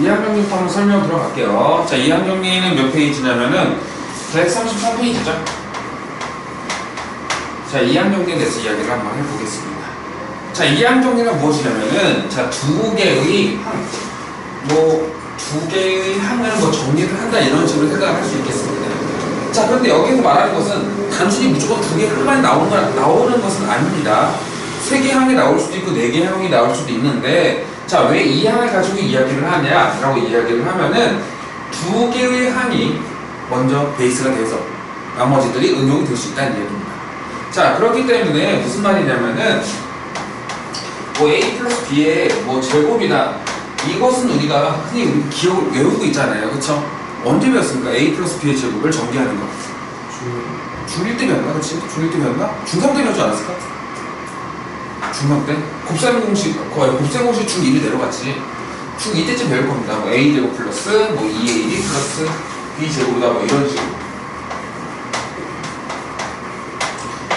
이항정리부터 한번 설명 들어갈게요. 자, 이항정리는 몇 페이지냐면은 133페이지죠. 자, 이항정리에 대해서 이야기를 한번 해보겠습니다. 자, 이항정리가 무엇이냐면은, 자, 두 개의 항을 정리를 한다, 이런 식으로 생각을 할 수 있겠습니다. 자, 그런데 여기서 말하는 것은 단순히 무조건 두 개의 항만 나오는 것은 아닙니다. 세 개의 항이 나올 수도 있고 네 개의 항이 나올 수도 있는데, 자, 왜 이 항을 가지고 이야기를 하냐라고 이야기를 하면은 두 개의 항이 먼저 베이스가 돼서 나머지들이 응용이 될 수 있다는 이야기입니다. 자, 그렇기 때문에 무슨 말이냐면은 A 플러스 B의 제곱이다, 이것은 우리가 흔히 외우고 있잖아요. 그쵸? 언제 배웠습니까? A 플러스 B의 제곱을 전개하는 거. 중1 때 배웠나? 그치? 중1 때 배웠나? 중3 때 배웠지 않았을까? 중3 때? 곱셈 공식 중1이 내려갔지. 중2 때쯤 배울 겁니다. A 제곱 플러스 2A 플러스 B 제곱이다, 이런 식으로.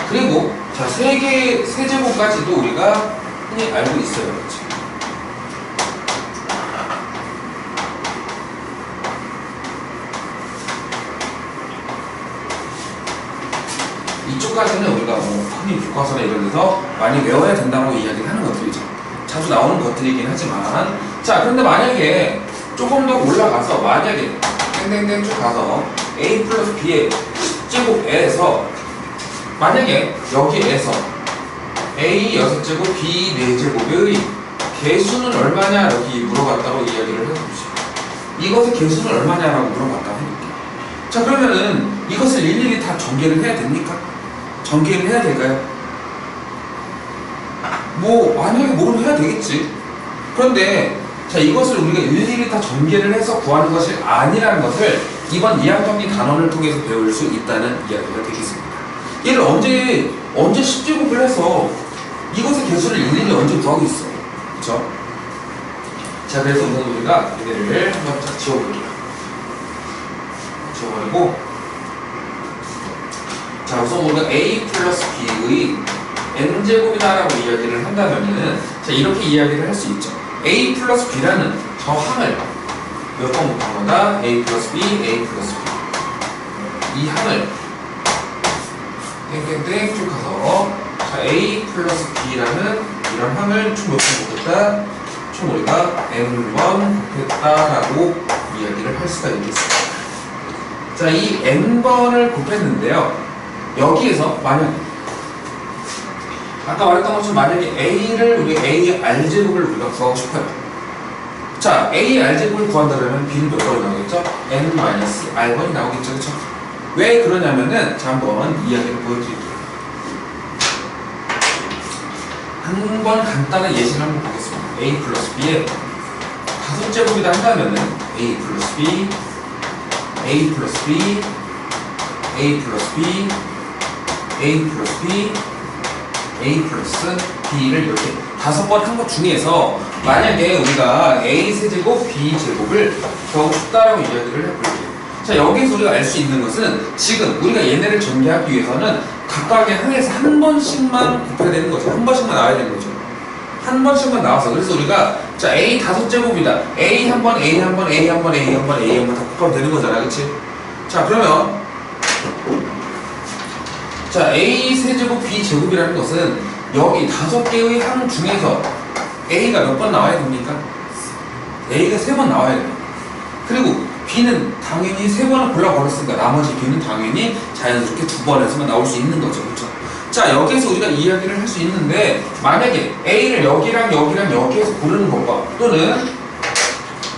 그리고 자, 세 제곱까지도 우리가 흔히 알고 있어요. 그렇지? 이쪽까지는 우리가 흔히 교과서나 이런 데서 많이 외워야 된다고 이야기를 하는 것들이죠. 자주 나오는 것들이긴 하지만, 자, 그런데 만약에 조금 더 올라가서, 만약에 땡땡땡 쭉 가서 A 플러스 B의 10제곱에서 만약에 여기에서 A 6제곱, B 4제곱의 개수는 얼마냐 이렇게 물어봤다고 이야기를 해봅시다. 이것의 개수는 얼마냐라고 물어봤다고 해볼게요. 자, 그러면은 이것을 일일이 다 전개를 해야 됩니까? 전개를 해야 될까요? 만약에 모르면 해야 되겠지. 그런데 자, 이것을 우리가 일일이 다 전개를 해서 구하는 것이 아니라는 것을 이번 이항정리 단원을 통해서 배울 수 있다는 이야기가 되겠습니다. 얘를 언제 10제곱을 해서 이것의 개수를 일일이 언제 구하겠어. 그쵸? 자, 그래서 오늘 우리가 얘를 한번 딱 지워볼게요. 지워버리고, 자, 우선 우리가 A 플러스 B의 N제곱이다라고 이야기를 한다면은, 자, 이렇게 이야기를 할 수 있죠. A 플러스 B라는 저 항을 몇 번 곱한 거다? A 플러스 B, A 플러스 B. 이 항을 땡땡땡 쭉 가서, 자, A 플러스 B라는 이런 항을 총 몇 번 곱했다? 총 우리가 N번 곱했다라고 이야기를 할 수가 있겠습니다. 자, 이 N번을 곱했는데요. 여기에서 만약에 아까 말했던 것처럼 만약에 우리 A R제곱을 우리가 구하고 싶어요. 자, A R제곱을 구한다면 B는 몇 번이 나오겠죠? N-R번이 나오겠죠. 그쵸? 왜 그러냐면은, 자, 한번 이야기를 보여드릴게요. 한번 간단한 예시를 한번 보겠습니다. A 플러스 B의 5제곱이다 한다면은 A 플러스 B, A 플러스 B, A 플러스 B, A 플러스 B, A 플러스 B를 이렇게 5번 한 것 중에서 만약에 우리가 A 세제곱, B 제곱을 구하고 싶다라고 이야기를 해볼게요. 자, 여기서 우리가 알 수 있는 것은 지금 우리가 얘네를 전개하기 위해서는 각각의 항에서 한 번씩만 곱해야 되는 거죠. 한 번씩만 나와야 되는 거죠. 한 번씩만 나와서, 그래서 우리가 자, A 5제곱이다. A 한 번, A 한 번, A 한 번, A 한 번, A 한 번 다 곱하면 되는 거잖아. 그치? 자, 그러면 자, A 세제곱, B 제곱이라는 것은 여기 5개의 항 중에서 A가 몇 번 나와야 됩니까? A가 3번 나와야 돼요. 그리고 B는 당연히 3번을 골라버렸으니까 나머지 B는 당연히 자연스럽게 2번에서만 나올 수 있는 거죠. 그렇죠? 자, 여기에서 우리가 이야기를 할 수 있는데, 만약에 A를 여기랑 여기에서 고르는 것과 또는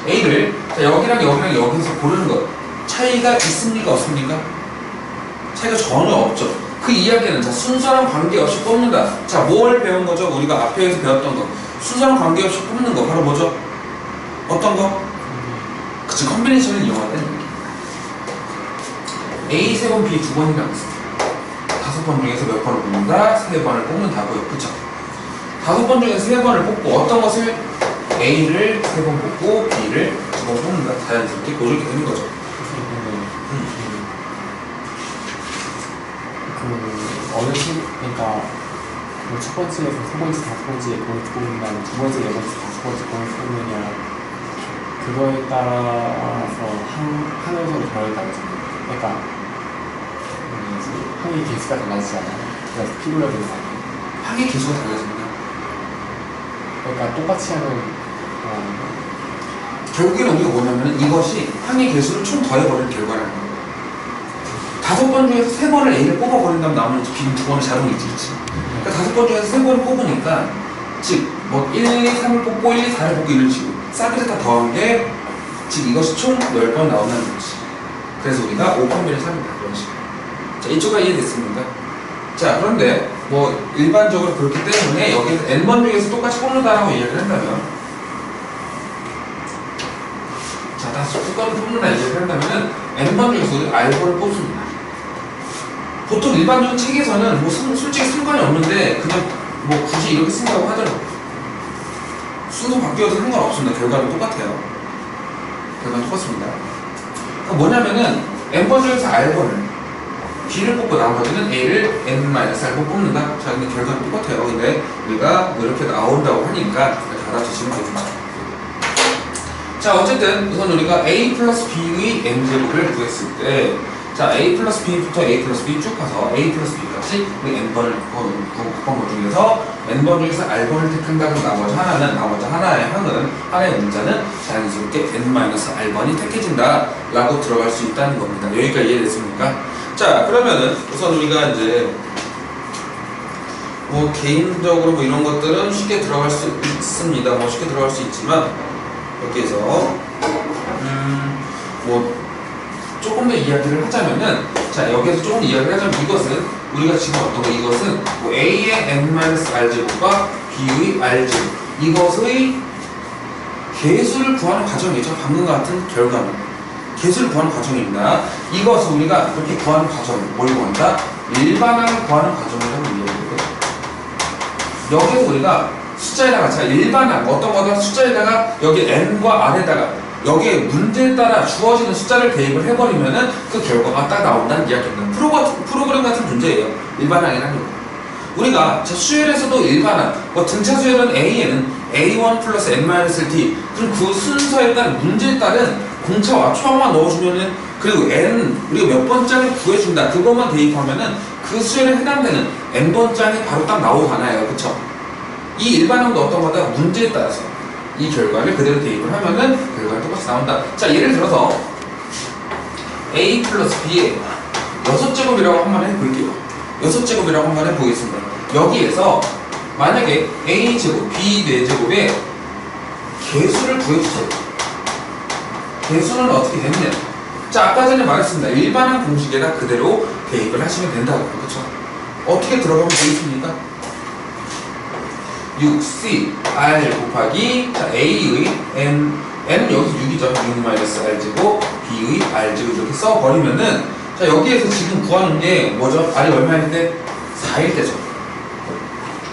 A를 자, 여기랑 여기에서 고르는 것, 차이가 있습니까? 없습니까? 차이가 전혀 없죠. 그 이야기는 자, 순서랑 관계없이 뽑는다. 자, 뭘 배운 거죠? 우리가 앞에서 배웠던 거. 순서랑 관계없이 뽑는 거 바로 뭐죠? 어떤 거? 그치, 컨비네이션을 이용한다는 얘기입니다. A 3번, B 2번이라고 했습니다. 5번 중에서 몇 번을 뽑는다? 3번을 뽑는다고요. 그쵸? 5번 중에서 3번을 뽑고 어떤 것을? A를 3번 뽑고 B를 2번 뽑는다. 자연스럽게 고르게 되는 거죠. 그러니까 첫 번째에서 세 번째, 다섯 번째 그걸 뽑는다면 두 번째, 네 번째, 다섯 번째 그걸 뽑느냐, 그거에 따라서 항에서도 결이 다르잖아요. 그러니까 항의 개수가 달라지잖아요. 그래서 피부력이 달라요. 항의 개수가 달라집니다. 그러니까 똑같이 하는 결국에는 우리가 뭐냐면 이것이 항의 개수를 총 더해버리는 결과라는 거예요. 5번 중에서 3번을 A를 뽑아버린다면 나머지 B는 2번을 자동으로 있지. 그러니까 5번 중에서 3번을 뽑으니까 즉 뭐 1, 2, 3을 뽑고 1, 2, 4를 뽑고 이런 식으로 싹을 다 더한 게 즉 이것이 총 10번 나온다는 거지. 그래서 우리가 5판별을 삽니다. 그런 식으로. 자, 이쪽가 이해됐습니까? 자, 그런데 뭐 일반적으로 그렇기 때문에 여기서 N번 중에서 똑같이 뽑는다라고 이야기를 한다면, 자, 다시 똑같이 뽑는다 이야기를 한다면은 N번 중에서 우리가 R번을 뽑습니다. 보통 일반적인 책에서는 뭐 솔직히 상관이 없는데 그냥 뭐 굳이 이렇게 쓴다고 하더라고요. 순서 바뀌어도 상관없습니다. 결과는 똑같아요. 결과는 똑같습니다. 그러니까 뭐냐면은 N번 중에서 R번을 B를 뽑고 나머지는 A를 N-R번 뽑는다. 자, 근데 결과는 똑같아요. 근데 우리가 뭐 이렇게 나온다고 하니까 알아주시면 됩니다. 자, 어쨌든 우선 우리가 A 플러스 B의 N제곱을 구했을 때, 자, A 플러스 B부터 A 플러스 B 쭉 가서 A 플러스 B까지 우리 N번을 곱한 것 중에서 N번 중에서 R번을 택한다고 나머지 하나의 항은, 하나의 문자는 자연스럽게 N-R번이 택해진다 라고 들어갈 수 있다는 겁니다. 여기까지 이해됐습니까? 자, 그러면은 우선 우리가 이제 뭐 개인적으로 뭐 이런 것들은 쉽게 들어갈 수 있습니다. 뭐 쉽게 들어갈 수 있지만 여기에서 뭐 조금 더 이야기를 하자면은, 자, 여기에서 조금 이야기를 하자면 이것은 우리가 지금 어떤 거, 이것은 뭐 A의 N-R제곱과 B의 R제곱, 이것의 개수를 구하는 과정이죠. 방금 같은 결과는 개수를 구하는 과정입니다. 이것을 우리가 그렇게 구하는 과정을 뭘 구한다? 일반항을 구하는 과정이라고 이야기하거든요. 여기서 우리가 숫자에다가, 자, 일반항 어떤 거다? 숫자에다가 여기 N과 R에다가 여기에 문제에 따라 주어지는 숫자를 대입을 해버리면은 그 결과가 딱 나온다는 이야기입니다. 프로그램 같은 문제예요. 일반항이라는 거. 우리가 수열에서도 일반항, 뭐 등차 수열은 A에는 A1 플러스 N-D, 그럼 그 순서에 따른 문제에 따른 공차와 초항만 넣어주면은, 그리고 N 우리가 몇 번장을 구해준다, 그것만 대입하면은 그 수열에 해당되는 N번장이 바로 딱 나오잖아요. 그쵸? 이 일반항도 어떤 거다? 문제에 따라서 이 결과를 그대로 대입을 하면은 결과가 똑같이 나온다. 자, 예를 들어서 A 플러스 B의 6제곱이라고 한번 해볼게요. 6제곱이라고 한번 해보겠습니다. 여기에서 만약에 A제곱, B 4제곱의 개수를 구해주세요. 개수는 어떻게 되느냐? 자, 아까 전에 말했습니다. 일반항 공식에다 그대로 대입을 하시면 된다고. 그렇죠? 어떻게 들어가면 되겠습니까? 6C R 곱하기, 자, A의 N은 여기서 6이죠. 6-R제곱, B의 R제곱 이렇게 써버리면은, 자, 여기에서 지금 구하는 게 뭐죠? R이 얼마일 때? 4일 때죠.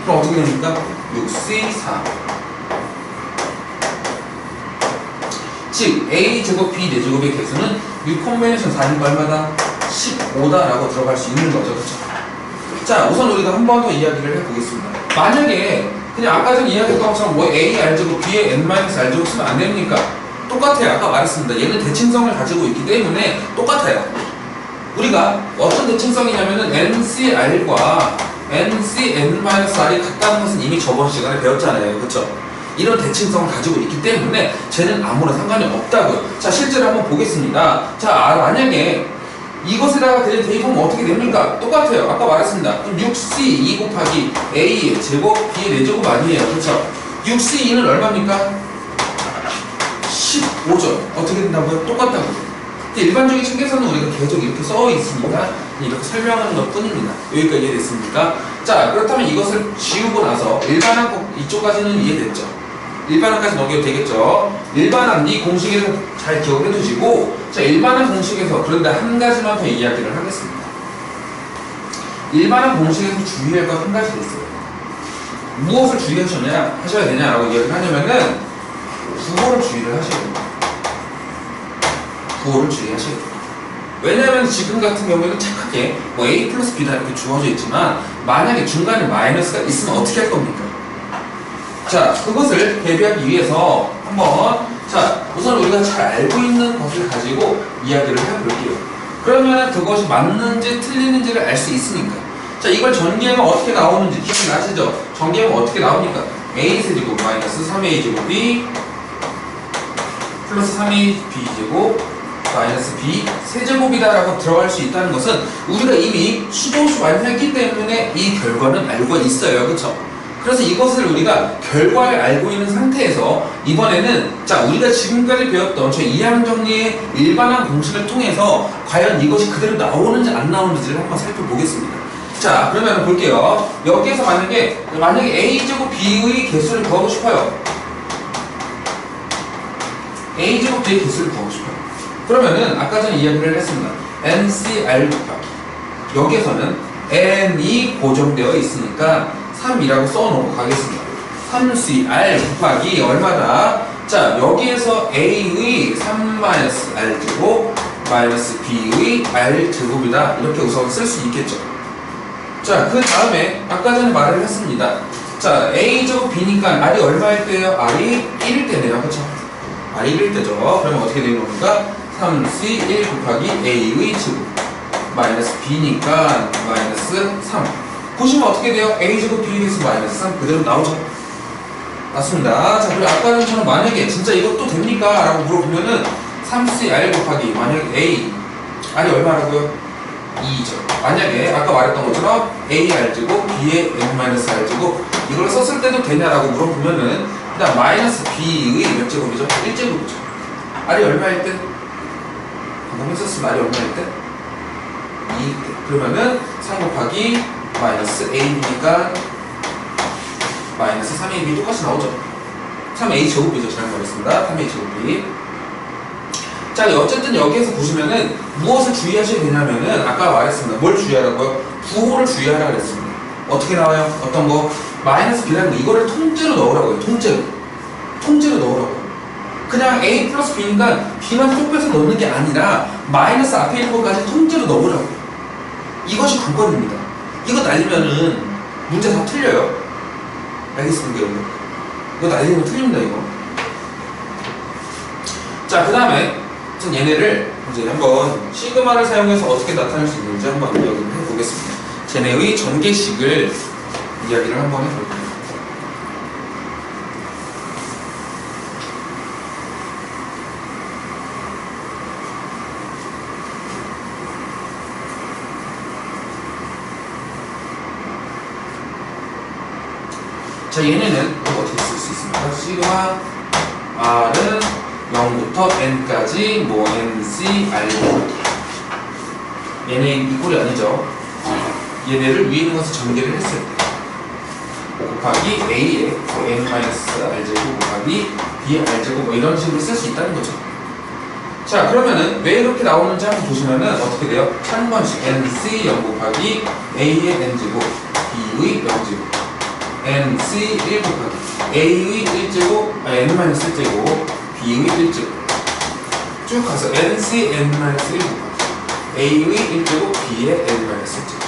그럼 어떻게 됩니까? 6C4. 즉 A제곱 B 4제곱의 개수는 6 콤비네이션 4니까 얼마다? 15다라고 들어갈 수 있는 거죠. 그렇죠? 자, 우선 우리가 한 번 더 이야기를 해보겠습니다. 만약에 그냥 아까 전에 이야기했던 것처럼 뭐 A R제곱 B의 N-R제곱 쓰면 안 됩니까? 똑같아요. 아까 말했습니다. 얘는 대칭성을 가지고 있기 때문에 똑같아요. 우리가 어떤 대칭성이냐면은 NCR과 NCN-R이 같다는 것은 이미 저번 시간에 배웠잖아요. 그쵸? 이런 대칭성을 가지고 있기 때문에 쟤는 아무런 상관이 없다고요. 자, 실제로 한번 보겠습니다. 자, 만약에 이것에다가 대입하면 어떻게 됩니까? 똑같아요. 아까 말했습니다. 그럼 6C2 곱하기 A의 제곱, B의 4제곱 아니에요. 그쵸? 6C2는 얼마입니까? 15죠. 어떻게 된다고요? 똑같다고요. 일반적인 책에서는 우리가 계속 이렇게 써 있으니까 이렇게 설명하는 것 뿐입니다. 여기까지 이해됐습니까? 자, 그렇다면 이것을 지우고 나서 일반항 꼭 이쪽까지는 이해됐죠? 일반항까지 넘겨도 되겠죠? 일반항 이 공식에서 잘 기억해 두시고, 자, 일반항 공식에서 그런데 한 가지만 더 이야기를 하겠습니다. 일반항 공식에서 주의할 것 한 가지가 있어요. 무엇을 하셔야 되냐라고 이야기를 하냐면은 국어를 주의를 하셔야 됩니다. 구호를 주의하셔야 돼요. 왜냐하면 지금 같은 경우에는 착하게 뭐 A 플러스 B다 이렇게 주어져 있지만 만약에 중간에 마이너스가 있으면 어떻게 할 겁니까? 자, 그것을 대비하기 위해서 한번 자, 우선 우리가 잘 알고 있는 것을 가지고 이야기를 해볼게요. 그러면 그것이 맞는지 틀리는지를 알 수 있으니까. 자, 이걸 전개하면 어떻게 나오는지 기억나시죠? 전개하면 어떻게 나옵니까? a세제곱 마이너스 3a제곱이 플러스 3ab제곱 마이너스 b 세제곱이다라고 들어갈 수 있다는 것은 우리가 이미 수도수 완료했기 때문에 이 결과는 알고 있어요. 그렇죠? 그래서 이것을 우리가 결과를 알고 있는 상태에서 이번에는 자, 우리가 지금까지 배웠던 저 이항 정리의 일반한 공식을 통해서 과연 이것이 그대로 나오는지 안 나오는지를 한번 살펴보겠습니다. 자, 그러면 볼게요. 여기에서 만약에 a제곱 b의 개수를 구하고 싶어요. a제곱 b의 개수를 구하고 싶어요. 그러면은 아까 전에 이야기를 했습니다. ncr 곱하기 여기에서는 n이 고정되어 있으니까 3이라고 써놓고 가겠습니다. 3cr 곱하기 얼마다? 자, 여기에서 a의 3-r제곱 마이너스 b의 r제곱이다. 이렇게 우선 쓸 수 있겠죠. 자, 그 다음에 아까 전에 말을 했습니다. 자, a제곱 b니까 r이 얼마일 때예요? r이 1일 때네요. 그쵸? r이 1일 때죠. 그러면 어떻게 되는 겁니까? 3c1 곱하기 a의 제곱 마이너스 b니까 마이너스 3. 보시면 어떻게 돼요? a제곱 b에서 마이너스 3 그대로 나오죠. 맞습니다. 자, 그리고 아까 전처럼 만약에 진짜 이것도 됩니까? 라고 물어보면은 3cr 곱하기 만약에 a r이 얼마라고요? 2죠. 만약에 아까 말했던 것처럼 ar제곱 b의 n-r제곱 이걸 썼을 때도 되냐라고 물어보면은 일단 마이너스 b의 몇 제곱이죠? 1제곱이죠. r이 얼마일 때? 방금 했었으면 r이 얼마일 때? 2일 때. 그러면은 3 곱하기 마이너스 a니까 마이너스 3ab 똑같이 나오죠. 3a 제곱이죠. 지난 말했습니다. 3a 제곱이. 자, 어쨌든 여기에서 보시면은 무엇을 주의하셔야 되냐면은 아까 말했습니다. 뭘 주의하라고요? 부호를 주의하라 그랬습니다. 어떻게 나와요? 어떤 거? 마이너스 b라는 거 이거를 통째로 넣으라고요. 통째로 넣으라고요. 그냥 a 플러스 b니까 b만 쏙 빼서 넣는 게 아니라 마이너스 앞에 있는 것까지 통째로 넣으라고요. 이것이 관건입니다. 이거 날리면은 문제 다 틀려요. 알겠습니까, 여러분? 이거 날리면 틀립니다, 이거. 자, 그 다음에 얘네를 이제 한번 시그마를 사용해서 어떻게 나타낼 수 있는지 한번 이야기를 해보겠습니다. 쟤네의 전개식을 이야기를 한번 해볼게요. 자, 얘네는 어떻게 쓸 수 있습니까? 시그마 r은 0부터 n까지 뭐 nc r 얘네 이꼴이 아니죠. 얘네를 위에 있는 것을 전개를 했을 때 곱하기 a의 n-r제곱 곱하기 b의 r제곱 뭐 이런 식으로 쓸 수 있다는 거죠. 자, 그러면은 왜 이렇게 나오는지 한번 보시면은 어떻게 돼요? 한 번씩 nc 0 곱하기 a의 n제곱 b의 0제곱 nc 1 곱하기 a의 1제곱 n-1제곱 b의 1제곱 쭉 가서 nc n-1 곱하기 a의 1제곱 b의 n-1제곱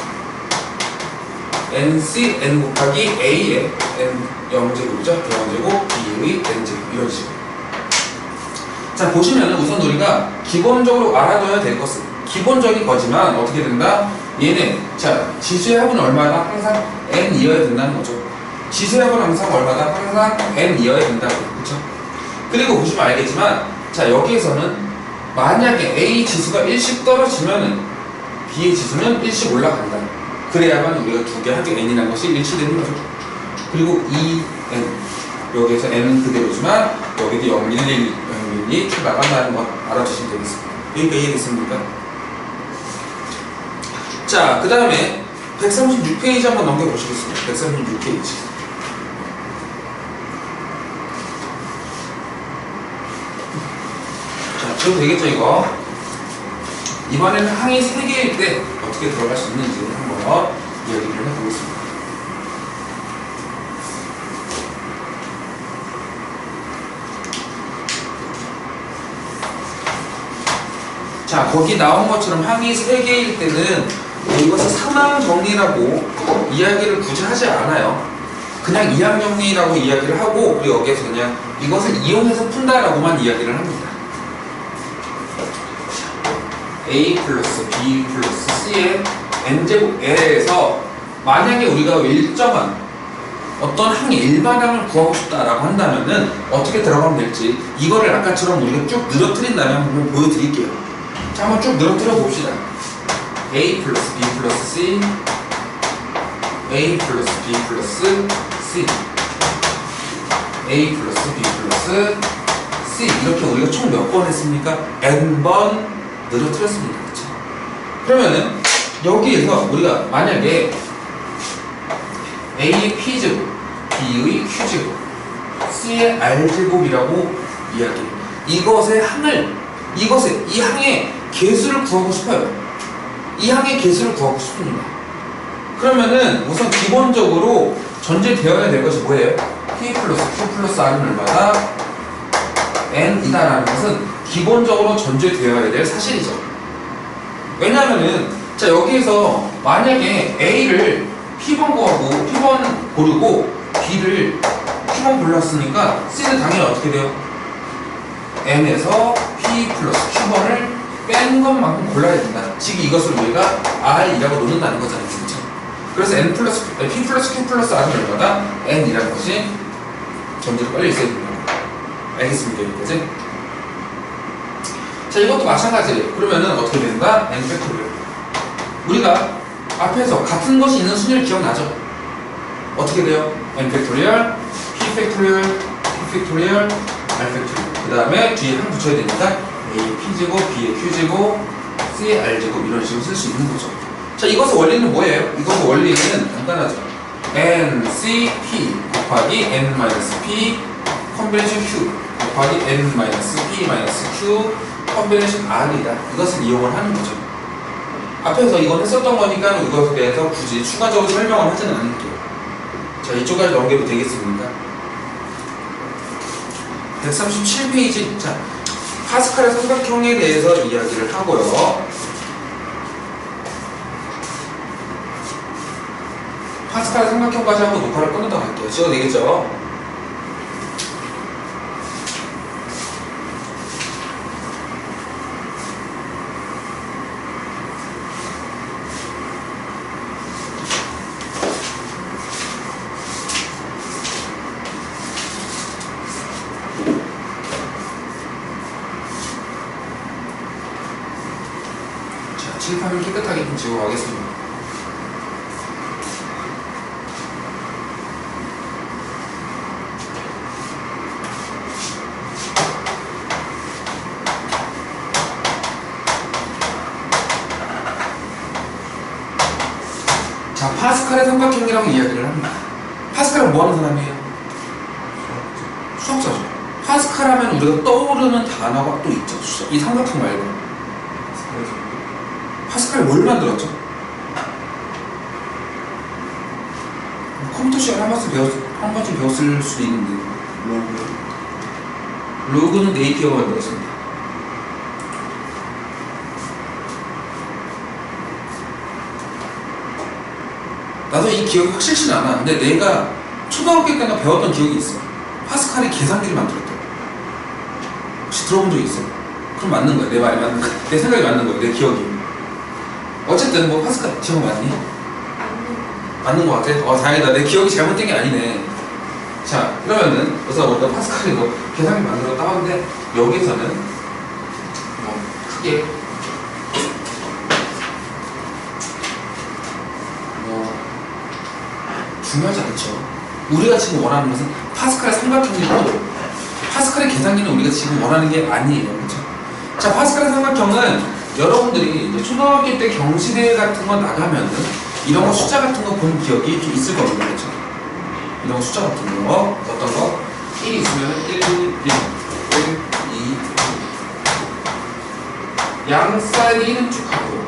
nc n 곱하기 a의 n 0제곱이죠. 0제곱 b의 n제곱 이런 식으로. 자, 보시면은 우선 우리가 기본적으로 알아둬야 될 것은 기본적인 거지만 어떻게 된다? 얘는 자, 지수의 합은 얼마다? 항상 n이어야 된다는 거죠. 지수의 합은 항상 얼마다? 항상 n이어야 된다고. 그쵸? 그리고 보시면 알겠지만 자, 여기에서는 만약에 a 지수가 1씩 떨어지면은 b의 지수는 1씩 올라간다. 그래야만 우리가 두 개 합의 n이라는 것이 일치되는 거죠. 그리고 2n 여기에서 n은 그대로지만 여기도 0, 1, 1, 0, 1, 2 쭉 나간다는 거 알아주시면 되겠습니다. 여기까지 이해됐습니까? 자, 그 다음에 136페이지 한번 넘겨보시겠습니다. 136페이지. 자, 지금 되겠죠, 이거? 이번에는 항이 3개일 때 어떻게 들어갈 수 있는지 한번 이야기를 해보겠습니다. 자, 거기 나온 것처럼 항이 3개일 때는 이것을 상황 정리라고 이야기를 굳이 하지 않아요. 그냥 이항정리라고 이야기를 하고 우리 여기에서 그냥 이것을 이용해서 푼다라고만 이야기를 합니다. A 플러스 B 플러스 C의 n제곱 L에서 만약에 우리가 일정한 어떤 항의 일반항을 구하고 싶다라고 한다면은 어떻게 들어가면 될지 이거를 아까처럼 우리가 쭉 늘어뜨린다면 한번 보여드릴게요. 자, 한번 쭉 늘어뜨려 봅시다. A 플러스 B 플러스 C A 플러스 B 플러스 C A 플러스 B 플러스 C 이렇게 우리가 총 몇 번 했습니까? n번 늘어뜨렸습니다. 그렇죠? 그러면은 여기에서 우리가 만약에 A의 P제곱, B의 Q제곱, C의 R제곱이라고 이야기해요. 이 항의 개수를 구하고 싶어요. 이 항의 개수를 구하고 싶습니다. 그러면은 우선 기본적으로 전제되어야 될 것이 뭐예요? P 플러스 Q 플러스 R은 얼마다? N이다라는 것은 기본적으로 전제되어야 될 사실이죠. 왜냐면은 자 여기에서 만약에 A를 P번 구하고 P번 고르고 B를 Q번 골랐으니까 C는 당연히 어떻게 돼요? N에서 P 플러스 Q번을 뺀 것만큼 골라야 된다. 즉 이것을 우리가 R이라고 놓는다는 거잖아요. 그렇죠? 그래서 P 플러스 Q 플러스 R은 얼마다? N이라는 것이 전제로 빨리 있어야 됩니다. 알겠습니까? 여기까지? 자 이것도 마찬가지예요. 그러면은 어떻게 된다? N 팩토리얼. 우리가 앞에서 같은 것이 있는 순위를 기억나죠? 어떻게 돼요? N 팩토리얼, P 팩토리얼, Q 팩토리얼, R 팩토리얼. 그 다음에 뒤에 항 붙여야 되니까 A의 P제곱, B의 Q제곱, C의 R제곱 이런 식으로 쓸 수 있는 거죠. 자 이것의 원리는 뭐예요? 이것의 원리는 간단하죠. NCP 곱하기 N-P 컨비네이션 Q 곱하기 N-P-Q 컨비네이션 R이다. 이것을 이용을 하는 거죠. 앞에서 이건 했었던 거니까 이것에 대해서 굳이 추가적으로 설명을 하지는 않을게요. 자 이쪽까지 넘겨도 되겠습니까? 137페이지. 자 파스칼의 삼각형에 대해서 이야기를 하고요. 파스칼의 삼각형까지 한번 녹화를 끊었다 갈게요. 지워도 되겠죠? 칠판을 깨끗하게 좀 지우고 가겠습니다. 자, 파스칼의 삼각형이라고 이야기를 합니다. 파스칼은 뭐 하는 사람이에요? 수학자죠. 파스칼 하면 우리가 떠오르는 단어가 또 있죠. 이 삼각형 말고. 파스칼이 뭘 만들었죠? 컴퓨터 시간에 한 번쯤 배웠을 수도 있는데 로그는 네이피어가 만들었습니다. 나도 이 기억이 확실치는 않아. 근데 내가 초등학교 때가 배웠던 기억이 있어. 파스칼이 계산기를 만들었대. 혹시 들어본 적 있어? 그럼 맞는 거야. 내 말이 맞는 거야. 내 생각이 맞는 거야. 내 기억이. 어쨌든 뭐 파스칼 기억 맞니? 맞는 거 같아? 다행이다. 내 기억이 잘못된 게 아니네. 자 그러면은 그래서 우리가 파스칼이 뭐 계산기 만들었다 하는데 여기서는 뭐 크게 뭐 중요하지 않죠. 우리가 지금 원하는 것은 파스칼의 삼각형이고 파스칼의 계산기는 우리가 지금 원하는 게 아니에요. 그렇죠? 자 파스칼의 삼각형은 여러분들이 이제 초등학교 때 경시대회 같은 거 나가면은 이런 거 숫자 같은 거 본 기억이 좀 있을 겁니다. 그렇죠? 이런 거 숫자 같은 거 어떤 거 1이 있으면 1, 2, 양 사이드 1은 쭉 가고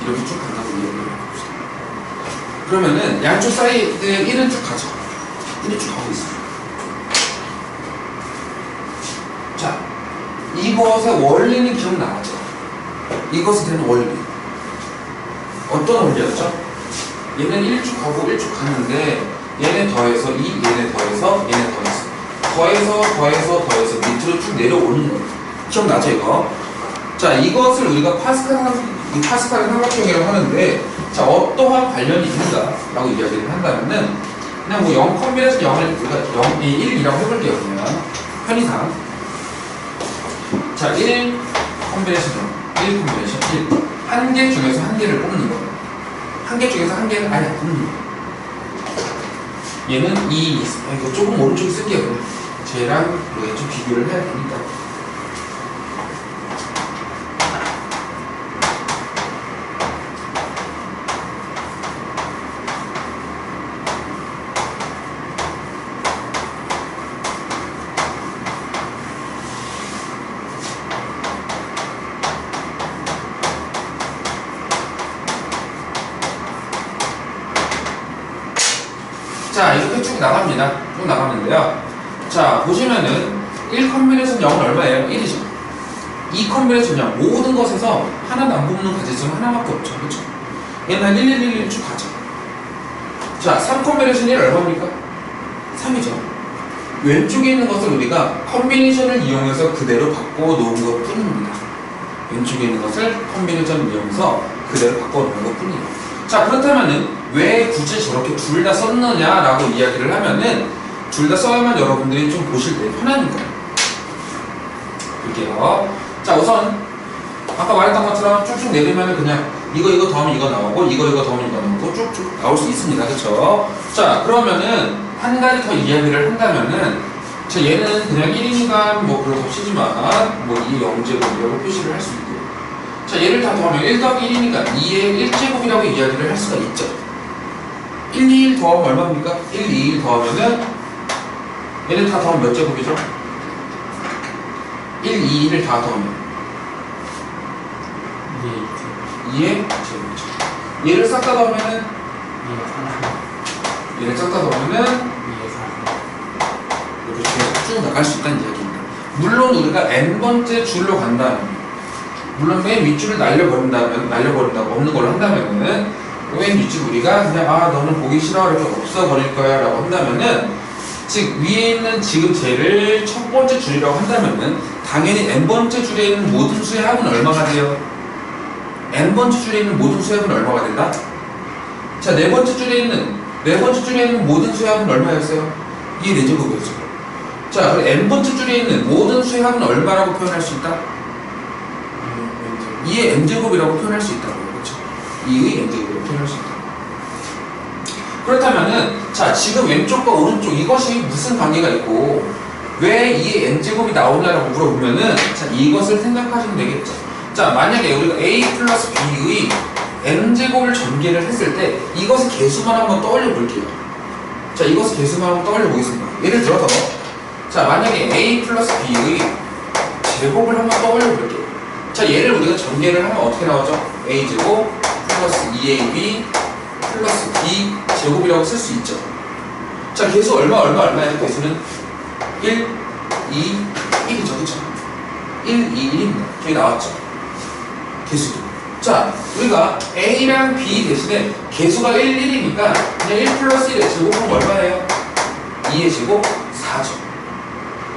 이렇게 쭉 간다고 이야기를 해봅시다. 그러면은 양쪽 사이드에 1은 쭉 가죠. 1이 쭉 가고 있어요. 자, 이것의 원리는 기억나죠? 이것에 대한 원리. 어떤 원리였죠? 얘는 1쭉 가고 1쭉 갔는데 얘네 더해서 2, 얘네 더해서 얘네 더해서 밑으로 쭉 내려오는 거예요. 기억나죠 이거? 자, 이것을 우리가 파스칼의 삼각형이라고 하는데, 자, 어떠한 관련이 있는가 라고 이야기를 한다면은 그냥 뭐 0 컴비네이션 0을 우리가 0, 1, 2라고 해볼게요. 그냥 편의상. 자, 1 컴비네이션 0, 1 컴비네이션 1. 한 개 중에서 한 개를 뽑는 거예요. 한 개 중에서 한 개를 아예 뽑는 거예요. 얘는 2, 이거 조금 오른쪽에 쓸게요. 그냥. 쟤랑 이렇게 좀 비교를 해야 되니까. 자, 이렇게 쭉 나갑니다. 쭉 나가는데요. 자, 보시면은 1 컴비네이션 0은 얼마예요? 1이죠. 2 컴비네이션 0. 모든 것에서 하나도 안 뽑는 가지수는 하나밖에 없죠. 그렇죠? 얘는 한 1, 1, 1, 1 쭉 가죠. 자, 3 컴비네이션 1 얼마입니까? 3이죠. 왼쪽에 있는 것을 우리가 컴비네이션을 이용해서 그대로 바꿔놓은 것 뿐입니다. 왼쪽에 있는 것을 컴비네이션을 이용해서 그대로 바꿔놓은 것 뿐이에요. 자, 그렇다면은 왜 굳이 저렇게 둘 다 썼느냐라고 이야기를 하면은 둘 다 써야만 여러분들이 좀 보실 때 편하니까요. 볼게요. 자, 우선 아까 말했던 것처럼 쭉쭉 내리면은 그냥 이거 더하면 이거 나오고 이거 더하면 이거 나오고 쭉쭉 나올 수 있습니다. 그쵸? 자, 그러면은 한 가지 더 이야기를 한다면은 자, 얘는 그냥 1이니까 뭐 그렇다고 치지만 뭐 이 0제곱이라고 표시를 할 수 있고, 자, 얘를 다 더하면 1 더하기 1이니까 2의 1제곱이라고 이야기를 할 수가 있죠. 1, 2, 1 더하면 얼마입니까? 1, 2, 1 더하면은 얘는 다 더하면 몇 제곱이죠? 1, 2, 1을 다 더하면 2의 제곱이죠. 얘를 싹 다 더하면은 얘를 싹 다 더하면은 이렇게 쭉 나갈 수 있다는 이야기입니다. 물론 우리가 n번째 줄로 간다면, 물론 맨 윗줄을 날려버린다고 없는 걸로 한다면은 맨 윗줄 우리가 그냥 너는 보기 싫어 이렇게 없어버릴 거야 라고 한다면은, 즉 위에 있는 지금 쟤를 첫 번째 줄이라고 한다면은 당연히 n번째 줄에 있는 모든 수의 합은 얼마가 돼요? n번째 줄에 있는 모든 수의 합은 얼마가 된다? 자, 네 번째 줄에 있는 모든 수의 합은 얼마였어요? 2의 4제곱이었죠. 자, 그럼 n번째 줄에 있는 모든 수의 합은 얼마라고 표현할 수 있다? 2의 n제곱이라고 표현할 수 있다고요. 그렇죠? 2의 n제곱이라고 표현할 수 있다. 그렇다면은, 자, 지금 왼쪽과 오른쪽 이것이 무슨 관계가 있고 왜 2의 n제곱이 나오냐라고 물어보면은, 자, 이것을 생각하시면 되겠죠. 자, 만약에 우리가 a 플러스 b의 n제곱을 전개를 했을 때 이것의 개수만 한번 떠올려 볼게요. 자, 이것의 개수만 한번 떠올려 보겠습니다. 예를 들어서, 자, 만약에 a 플러스 b의 제곱을 한번 떠올려 볼게요. 자, 얘를 우리가 전개를 하면 어떻게 나오죠? a제곱 플러스 2ab 플러스 b 제곱이라고 쓸 수 있죠. 자, 개수 얼마예요? 개수는 1, 2, 1이죠. 그쵸? 1, 2, 1입니다. 저기 나왔죠? 개수도. 자, 우리가 a랑 b 대신에 개수가 1, 1이니까 그냥 1 플러스 1의 제곱은 얼마예요? 2의 제곱 4죠.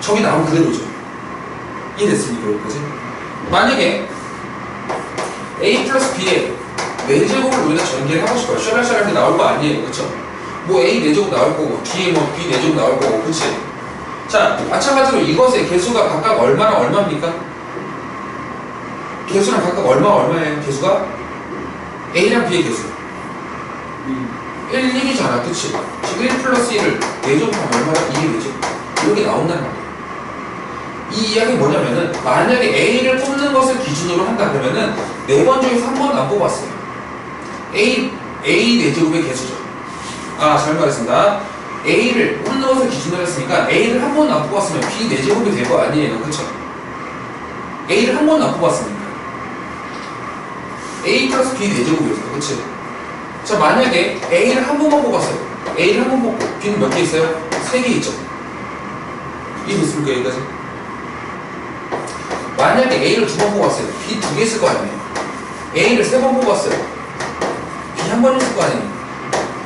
저기 나오면 그대로죠. 이해됐습니까? 여기까지? 만약에 a 플러스 b의 4제곱을 우리가 전개를 하고 싶어요. 샤랄샤랄하게 나올 거 아니에요. 그쵸? 뭐 a 4제곱 나올 거고 뒤에 뭐 b 4제곱 나올 거고, 그치? 자, 마찬가지로 이것의 개수가 각각 얼마입니까? 개수랑 각각 얼마예요? 개수가 a랑 b의 개수 1, 1이잖아. 그치? 지금 1 플러스 1을 4제곱하면 얼마나? 2의 4제곱 이렇게 나온다는 말이에요. 이 이야기 뭐냐면은, 만약에 a를 뽑는 것을 기준으로 한다 그러면은 4번 중에서 한 번도 안 뽑았어요. a 4제곱의 개수죠. 잘 말했습니다. a를 뽑는 것을 기준으로 했으니까 a를 한 번도 안 뽑았으면 b 4제곱이 될 거 아니에요. 그쵸? a를 한 번도 안 뽑았으니까 a 플러스 b 4제곱이었어요. 그치? 자, 만약에 a를 한 번만 뽑았어요. a를 한 번 뽑고 b는 몇 개 있어요? 3개 있죠. 이해됐습니까? 여기까지? 만약에 a를 2번 뽑았어요. b 2개 있을 거 아니에요. a를 3번 뽑았어요. b 한 번 있을 거 아니에요.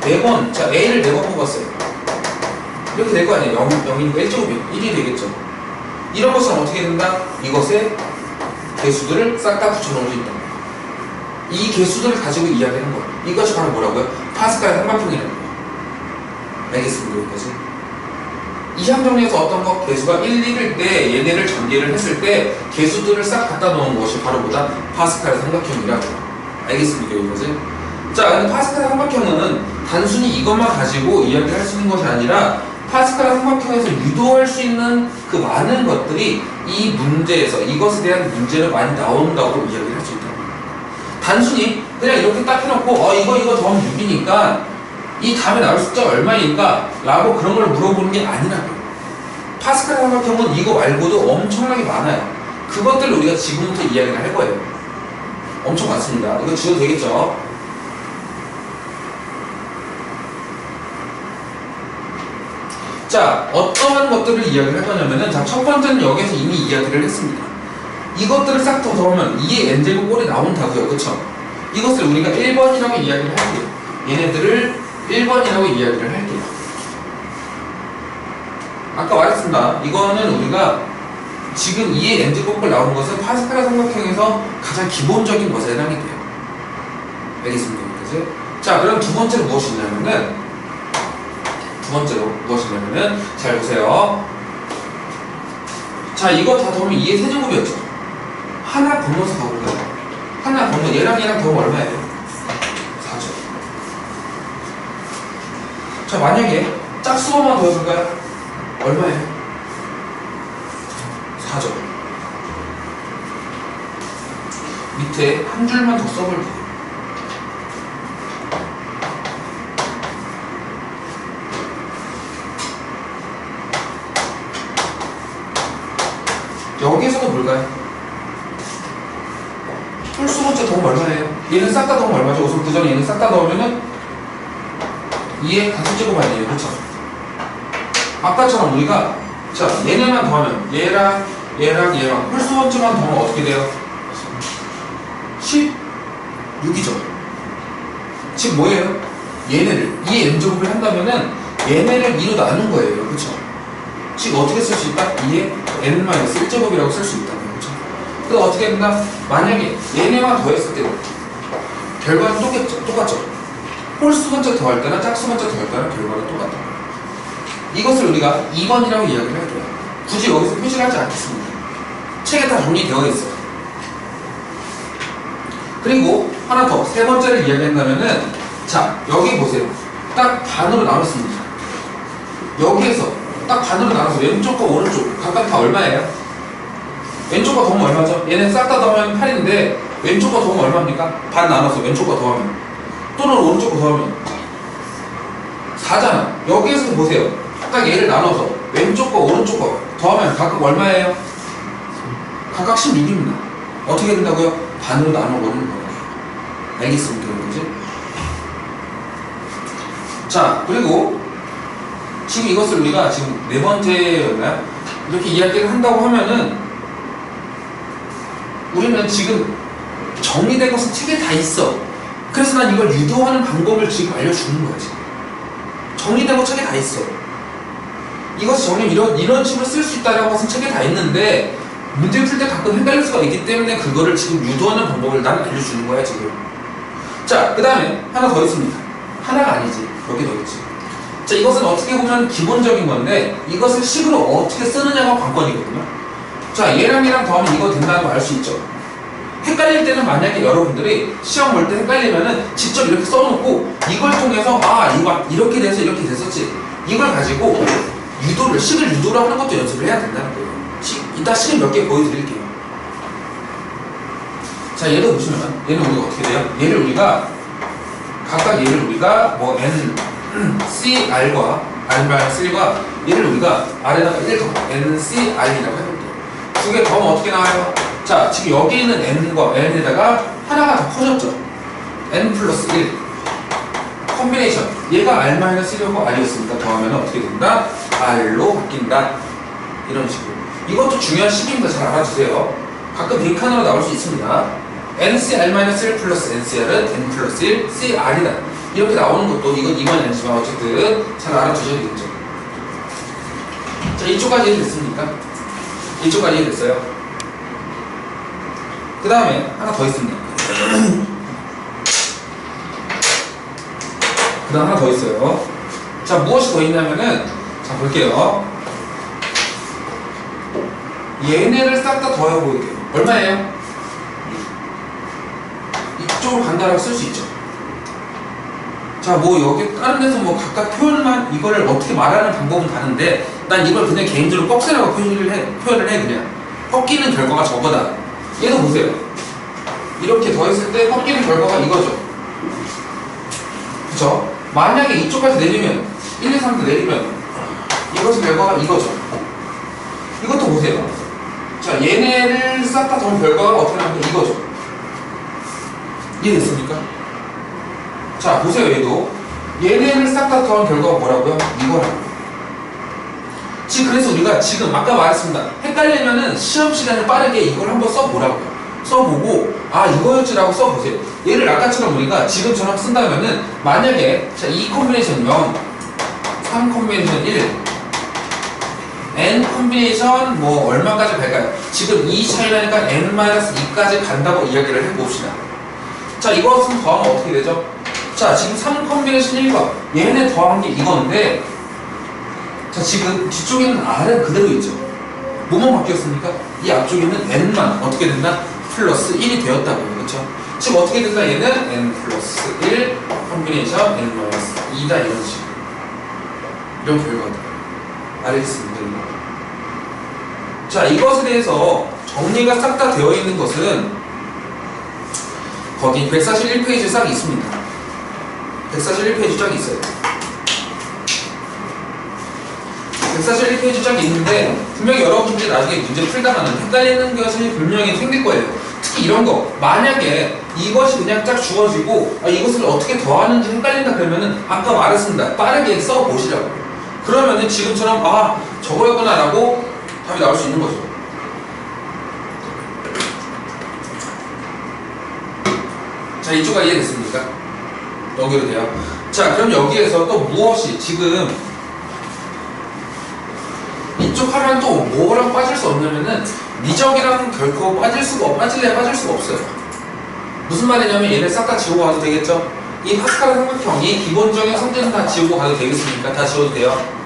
4번, 자, A를 4번 뽑았어요. 이렇게 될 거 아니에요. 0이니까 1제곱이 1이 되겠죠. 이런 것은 어떻게 된다? 이것의 개수들을 싹 다 붙여놓을 수 있다. 이 개수들을 가지고 이야기하는 거예요. 이것이 바로 뭐라고요? 파스칼 삼각형이라는 거예요. 알겠습니다. 여기까지. 이 함정리에서 어떤 거? 개수가 1, 2일 때 얘네를 전개를 했을 때 개수들을 싹 갖다 놓은 것이 바로 뭐다? 파스칼 삼각형이라고. 알겠습니까? 여기까지. 자, 근데 파스칼 삼각형은 단순히 이것만 가지고 이야기를 할 수 있는 것이 아니라 파스칼 삼각형에서 유도할 수 있는 그 많은 것들이 이 문제에서 이것에 대한 문제를 많이 나온다고 이야기를 할 수 있다. 단순히 그냥 이렇게 딱 해놓고 이거 더하면 6이니까 이 다음에 나올 숫자가 얼마니까 라고 그런 걸 물어보는 게 아니라고요. 파스칼 삼각형은 이거 말고도 엄청나게 많아요. 그것들을 우리가 지금부터 이야기를 할 거예요. 엄청 많습니다. 이거 지워도 되겠죠? 자, 어떠한 것들을 이야기를 할 거냐면은, 자, 첫 번째는 여기서 이미 이야기를 했습니다. 이것들을 싹 더 더하면 2의 n제곱 꼴이 나온다고요. 그쵸? 이것을 우리가 1번이라고 이야기를 할게요. 얘네들을 1번이라고 이야기를 할게요. 아까 말했습니다. 이거는 우리가 지금 2의 n제곱 꼴 나오는 것은 파스칼 삼각형에서 가장 기본적인 것에 해당이 돼요. 알겠습니까? 여기까지? 자, 그럼 두 번째로 무엇이냐면은, 잘 보세요. 자, 이거 다 더하면 2의 세제곱이었죠. 하나 건너서 가볼까요? 하나 건너 얘랑 더하면 얼마예요? 4죠. 자, 만약에 짝수만 더해볼까요? 얼마예요? 4죠. 밑에 한 줄만 더 써볼게요. 여기에서도 뭘까요? 홀수 번째 더하면 얼마예요? 얘는 싹 다 더하면 얼마죠? 우선 그 전에 얘는 싹 다 넣으면은 2의 다섯제곱 아니에요. 그렇죠? 아까처럼 우리가 자 얘네만 더하면 얘랑 홀수 번째만 더하면 어떻게 돼요? 16이죠. 즉 뭐예요? 얘네를 2의 n제곱을 한다면은 얘네를 2로 나눈 거예요. 그렇죠? 즉 어떻게 쓸 수 있다? 2의 n-1제곱이라고 쓸 수 있다. 그렇죠? 그래서 어떻게 된다? 만약에 얘네만 더했을 때 결과는 똑같죠? 홀수 번째 더할 때나 짝수 번째 더할 때나 결과는 똑같다. 이것을 우리가 2번이라고 이야기를 할게요. 굳이 여기서 표시를 하지 않겠습니다. 책에 다 정리되어 있어요. 그리고 하나 더, 세 번째를 이야기한다면은 자, 여기 보세요. 딱 반으로 나눴습니다. 여기에서 딱 반으로 나눠서 왼쪽과 오른쪽 각각 다 얼마예요? 왼쪽과 더하면 얼마죠? 얘는 싹 다 더하면 8인데 왼쪽과 더하면 얼마입니까? 반 나눠서 왼쪽과 더하면 또는 오른쪽과 더하면 4잖아. 여기에서 보세요. 딱 얘를 나눠서 왼쪽과 오른쪽과 더하면 각각 얼마예요? 각각 16입니다. 어떻게 된다고요? 반으로 나눠버리는 거예요. 알겠습니까? 그지? 자, 그리고 지금 이것을 우리가 지금 네 번째였나요? 이렇게 이야기를 한다고 하면은 우리는 지금 정리된 것은 책에 다 있어. 그래서 난 이걸 유도하는 방법을 지금 알려주는 거야. 지금 정리된 거 책에 다 있어. 이것이 정리 이런 식으로 쓸 수 있다는 것은 책에 다 있는데 문제 풀 때 가끔 헷갈릴 수가 있기 때문에 그거를 지금 유도하는 방법을 난 알려주는 거야 지금. 자, 그 다음에 하나 더 있습니다. 하나가 아니지, 몇 개 더 있지. 자, 이것은 어떻게 보면 기본적인 건데 이것을 식으로 어떻게 쓰느냐가 관건이거든요. 자, 얘랑 더하면 이거 된다는 거 알 수 있죠. 헷갈릴 때는 만약에 여러분들이 시험 볼 때 헷갈리면은 직접 이렇게 써놓고 이걸 통해서 이거 이렇게 돼서 이렇게 됐었지, 이걸 가지고 식을 유도를 하는 것도 연습을 해야 된다는 거예요. 이따 식을 몇 개 보여드릴게요. 자, 얘도 보시면 얘는 우리가 어떻게 돼요? 얘를 우리가 뭐 n c r과 r-1과 얘를 우리가 r에다가 1 더 n c r이라고 해볼게요. 두 개 더하면 어떻게 나와요? 자, 지금 여기 있는 n과 n에다가 하나가 더 커졌죠. n 플러스 1 콤비네이션. 얘가 r-1이었고 r이었으니까 더하면 어떻게 된다? r로 바뀐다. 이런 식으로. 이것도 중요한 식입니다. 잘 알아주세요. 가끔 빈칸으로 나올 수 있습니다. ncr-1 플러스 ncr은 n 플러스 1 cr이다. 이렇게 나오는 것도 이건 이번이 아니지만 어쨌든 잘 알아두셔야 되겠죠. 자, 이쪽까지 이해됐습니까? 이쪽까지 이해됐어요. 그 다음에 하나 더 있습니다. 그 다음 하나 더 있어요. 자, 무엇이 더 있냐면은, 자, 볼게요. 얘네를 싹 다 더해볼게요. 얼마예요? 이쪽으로 간다라고 쓸 수 있죠. 자, 뭐 여기 다른 데서 뭐 각각 표현만 이거를 어떻게 말하는 방법은 다른데 난 이걸 그냥 개인적으로 꺽쇠라고 표현을 해 그냥. 꺾이는 결과가 저거다. 얘도 보세요. 이렇게 더했을 때 꺾이는 결과가 이거죠. 그쵸? 만약에 이쪽까지 내리면 1, 2, 3도 내리면 이것의 결과가 이거죠. 이것도 보세요. 자, 얘네를 싹 다 더한 결과가 어떻게 나오면 이거죠. 이해됐습니까? 자, 보세요. 얘도 얘네를 싹 다 더한 결과가 뭐라고요? 이거라고. 지금 그래서 우리가 지금 아까 말했습니다. 헷갈리면은 시험 시간에 빠르게 이걸 한번 써보라고요. 써보고 아 이거였지라고 써보세요. 얘를 아까처럼 우리가 지금처럼 쓴다면은 만약에 자 2 콤비네이션 0 3 콤비네이션 1 n 콤비네이션 뭐 얼마까지 갈까요? 지금 2 차이 나니까 n-2까지 간다고 이야기를 해봅시다. 자, 이것은 더하면 어떻게 되죠? 자, 지금 3 콤비네이션 1과 얘네 더한 게 이건데 자, 지금 뒤쪽에는 R은 그대로 있죠. 뭐만 바뀌었습니까? 이 앞쪽에는 N만 어떻게 된다? 플러스 1이 되었다고요. 그렇죠? 지금 어떻게 된다? 얘는 N 플러스 1 콤비네이션 N 마이너스 2다 이런 식으로. 이런 결과다. 알겠습니다. 자, 이것에 대해서 정리가 싹 다 되어 있는 것은 거기 141페이지 싹 있습니다. 141페이지 쫙 있어요. 141페이지 쫙 있는데 분명히 여러분들이 나중에 문제 풀다가는 헷갈리는 것이 분명히 생길 거예요. 특히 이런 거 만약에 이것이 그냥 쫙 주어지고 이것을 어떻게 더하는지 헷갈린다 그러면은 아까 말했습니다. 빠르게 써보시라고. 그러면은 지금처럼 아 저거였구나 라고 답이 나올 수 있는 거죠. 자, 이쪽까지 이해됐습니까? 여기로 돼요. 자, 그럼 여기에서 또 무엇이 지금 이쪽 하면 또 뭐랑 빠질 수 없냐면은 미적이랑 결코 빠질래 빠질 수가 없어요. 무슨 말이냐면 얘네 싹 다 지우고 가도 되겠죠? 이 파스칼 삼각형이 기본적인 성질은 다 지우고 가도 되겠습니까? 다 지워도 돼요.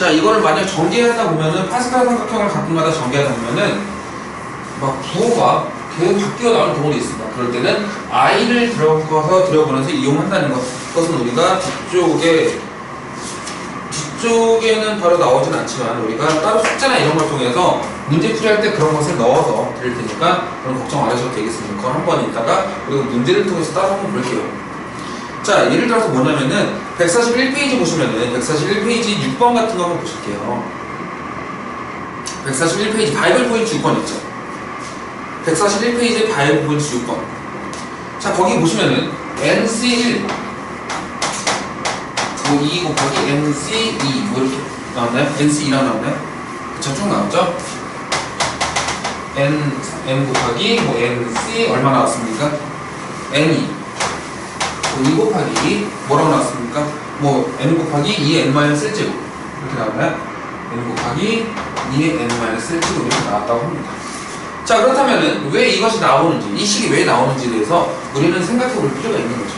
자, 이거를 만약 전개하다 보면은 파스칼 삼각형을 가끔가다 전개하다 보면은 막 부호가 계속 바뀌어 나오는 경우도 있습니다. 그럴 때는 i를 들어가서 들여보내서 이용한다는 것은 우리가 뒤쪽에는 바로 나오진 않지만 우리가 따로 숙제나 이런 걸 통해서 문제 풀이할 때 그런 것을 넣어서 드릴 테니까 그런 걱정 안 하셔도 되겠습니다. 그건 한번 이따가 우리가 문제를 통해서 따로 한번 볼게요. 자, 예를 들어서 뭐냐면은 141페이지 보시면은 141페이지 6번 같은 거 한번 보실게요. 141페이지 바이블 포인트 6번 있죠. 141페이지 바이블 포인트 6번. 자, 거기 보시면은 NC1 뭐 2 곱하기 NC2 뭐 이렇게 나왔나요? NC2라고 나왔나요? 그쵸, 쭉 나왔죠? N 곱하기 뭐 NC 얼마 나왔습니까? N2 2 곱하기 뭐라고 나왔습니까? 뭐 n 곱하기 2의 n-1제곱 이렇게 나오나요? n 곱하기 2의 n-1제곱 이렇게 나왔다고 합니다. 자, 그렇다면은 왜 이것이 나오는지 이 식이 왜 나오는지에 대해서 우리는 생각해 볼 필요가 있는 거죠.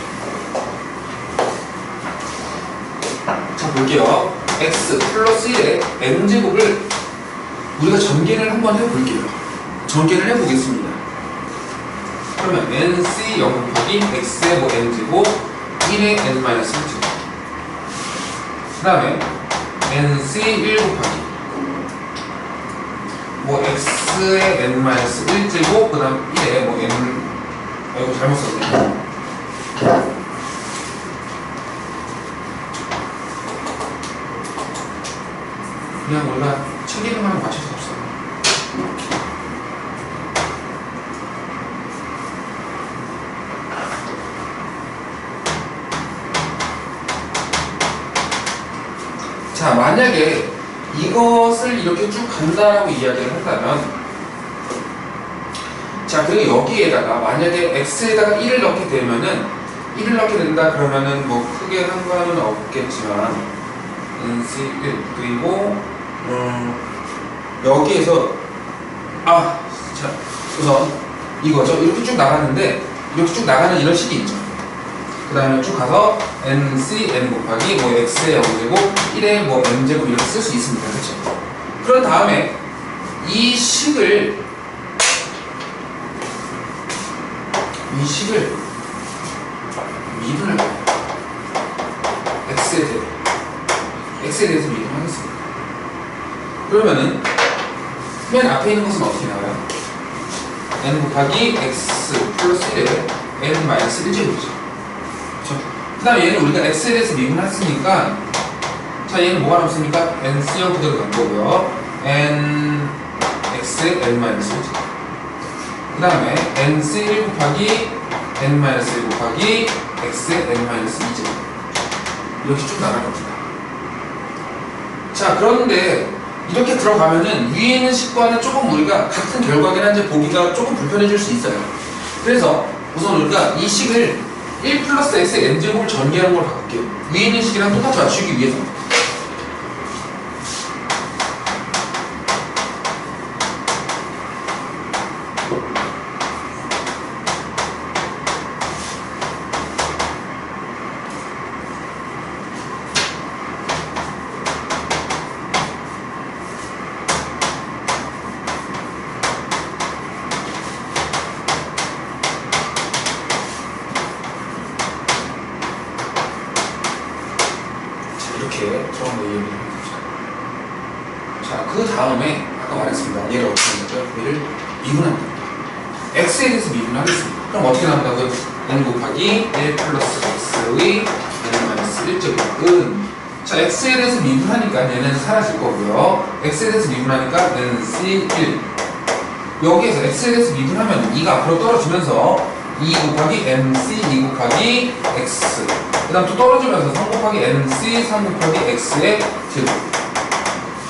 자, 볼게요. x 플러스 1의 n제곱을 우리가 전개를 한번 해볼게요. 전개를 해보겠습니다. 그러면 nc 0 곱하기 x의 뭐 n제곱 1의 n-1제곱 그 다음에 nc 1 곱하기 뭐 x의 n-1제곱 그 다음 1의 뭐 n 아이고 잘못 썼네. 그냥 우리가 책 이름만 맞춰서 합시다. 자, 만약에 이것을 이렇게 쭉 간다라고 이야기를 한다면, 자, 그리고 여기에다가 만약에 x에다가 1을 넣게 되면은 1을 넣게 된다 그러면은 뭐 크게 상관은 없겠지만 NC1 그리고 여기에서 자, 우선 이거죠. 이렇게 쭉 나가는데 이렇게 쭉 나가는 이런 식이 있죠. 그 다음에 쭉 가서 NC N 곱하기 뭐 X의 0제곱 1의 뭐 M제곱 이렇게 쓸 수 있습니다. 그렇죠? 그런 다음에 이 식을 미분할 거예요. X에 대해서 미분하겠습니다. 그러면은 맨 앞에 있는 것은 어떻게 나와요? N 곱하기 X 플러스 1에 N 마이너스 1제곱이죠. 그렇죠? 그 다음에 얘는 우리가 X에 대해서 미분했으니까 자, 얘는 뭐가 남습니까? NC0 그대로 간 거고요. N X에 N 마이너스 1제곱. 그 다음에 NC1 곱하기 N-1 곱하기 X의 N-2제곱 이렇게 쭉 나갈 겁니다. 자, 그런데 이렇게 들어가면은 위에 있는 식과는 조금 우리가 같은 결과긴 한데 보기가 조금 불편해질 수 있어요. 그래서 우선 우리가 이 식을 1 플러스 X의 N제곱을 전개하는 걸 바꿀게요. 위에 있는 식이랑 똑같이 맞추기 위해서. 이렇게 처음 얘기를 해봅시다. 자, 그 다음에 아까 말했습니다. 얘를 어떻게 하냐고요? 얘를 미분합니다. x에 대해서 미분하겠습니다. 그럼 어떻게 나온다고요? n 곱하기 1 플러스 x의 n-1제곱은 자, x에 대해서 미분하니까 얘는 사라질 거고요. x에 대해서 미분하니까 nc1 여기에서 x에 대해서 미분하면 2가 앞으로 떨어지면서 2 곱하기 mc 2 곱하기 x 그 다음 또 떨어지면서 3 곱하기 nc 3 곱하기 x의 제곱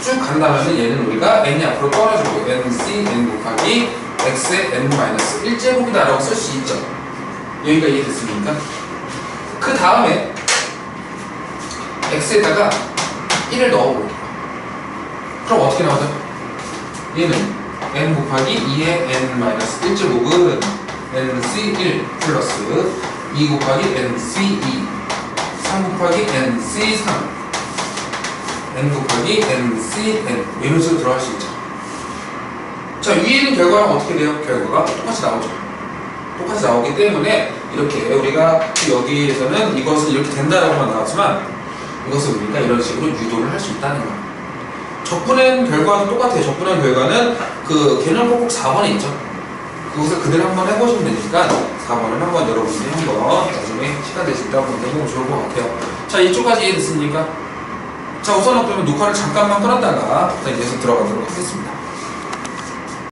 쭉 간다면 얘는 우리가 n이 앞으로 떨어지고 nc n 곱하기 x의 n-1제곱이다 라고 쓸 수 있죠. 여기가 이해됐습니까? 그 다음에 x에다가 1을 넣어볼게요. 그럼 어떻게 나오죠? 얘는 n 곱하기 2의 n-1제곱은 nc1 플러스 2 곱하기 nc2 3 곱하기 nc3 n 곱하기 ncn 이런 식으로 들어갈 수 있죠. 자, 위에 있는 결과는 어떻게 돼요? 결과가 똑같이 나오죠. 똑같이 나오기 때문에 이렇게 우리가 여기에서는 이것은 이렇게 된다라고만 나왔지만 이것을 우리가 이런 식으로 유도를 할 수 있다는 거예요. 적분의 결과도 똑같아요. 적분의 결과는 그 개념 꼭꼭 4번에 있죠. 그것을 그대로 한번 해보시면 되니까 4번을 한번 여러분들이 한번 나중에 시간 되실 때 한번 해보면 좋을 것 같아요. 자, 이쪽까지 이해됐습니까? 자, 우선은 그러면 녹화를 잠깐만 끊었다가 계속 들어가도록 하겠습니다.